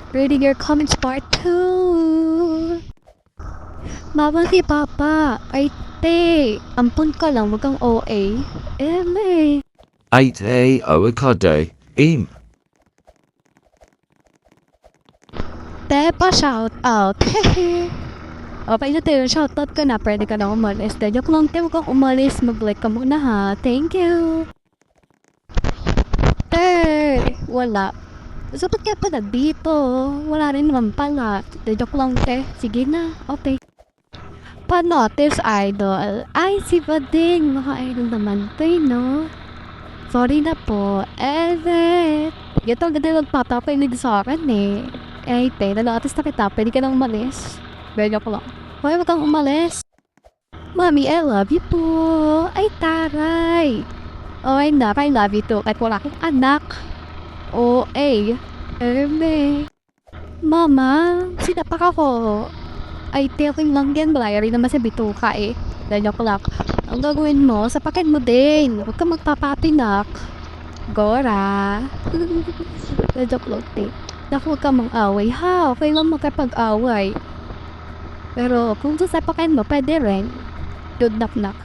Reading your comments part 2. Mama si Papa. Ay, te. Ampun ka lang, wag kang OA. Eme. 8A avocado. Te pa shout out. Hehe. O, paano tayo, shoutout ka na. Pwede ka na umalis. Joke lang, te. Huwag kang umalis. Mag-like ka muna ha. Thank you. Te. Wala. So, ba't ka pa na dito? Wala rin naman pala. Joke lang, te. Sige na. Okay. Panotis idol. Ay, si Bading. Maka-idol naman to, no? Sorry na po. Ito ang ganda nagpatapinig sa akin, eh. Eh, te. Nalatis na kita. Pwede ka nang umalis. Joke lang. Hoy, wag kang umalis. Mommy, I love you po. Ay, taray. Oh, I love you too. Kahit wala akong anak. O, Eme. Mama, sinapak ako. Ay, telling lang yan. Balaya rin naman sa bituka eh. Joke lang. Ang gagawin mo, sapakin mo din. Huwag kang magpapatinak. Gora. Joke lang, te. Naku, huwag kang mang-away ha. Okay lang makapag-away. Pero kung sasapakin mo, pwede rin. Good knock.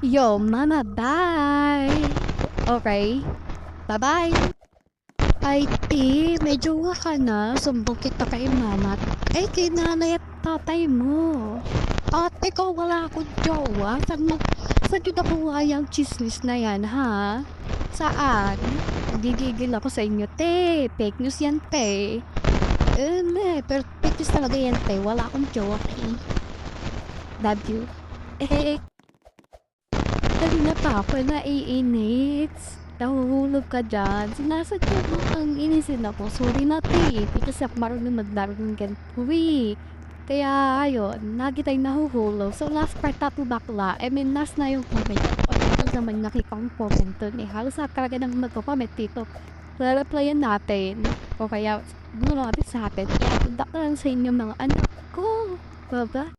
Yo, mama, bye! Okay. Bye-bye! Ay, ti, may jowa ka na. Sumbong kita kay mama. Ay, kay nanay at tatay mo. At ikaw, wala akong jowa. Saan yun nakuha yung chismis na yan, ha? Saan? Gigigil ako sa inyo, te. Fake news yan, te. Pero fake news talaga yan, te. Wala akong jowa, te. Love you. Kanina pa ako naiinit. Nahuhulog ka dyan. Sinasadya mo ang inisin ako. Sorry na, te. Di kasi ako marunong maglaro ng ganito, eh. Kaya, ayun, lagi tayong nahuhulog. So, last part na to bakla. Last na yung comment. Ano naman nakikang comment dun, eh. Halos lahat talaga nang magko-comment dito. Re-replyan natin. O kaya, gulo natin sa atin. Kaya, punta ka lang sa inyo mga anak ko. Baba.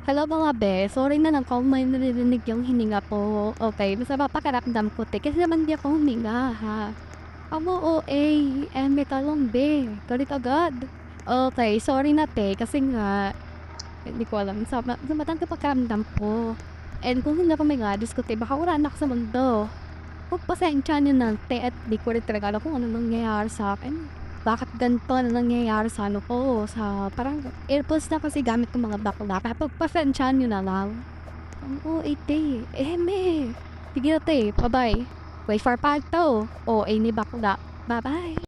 Hello mga be, sorry na lang kung may narinig yung hininga ko. Okay, basta papakaramdam ko, te. Kasi naman di ako huminga, ha. Amo, may talong be. Galit agad. Okay, sorry na, te. Kasi nga, hindi ko alam. Sa matang pagkaramdam ko. And kung hindi pa may gadis ko, te, baka wala na ako sa mundo. Pagpasensya nyo na, te, at di ko rin talaga alam kung ano nangyayari sa akin. Bakit ganito na nangyayari sa ano ko, sa parang airpods na kasi gamit ng mga bakla. Kaya pagpasensyahan nyo na lang. Oo, te. Sige na, te. Bye-bye. Wait for part 2. Ni bakla. Bye-bye.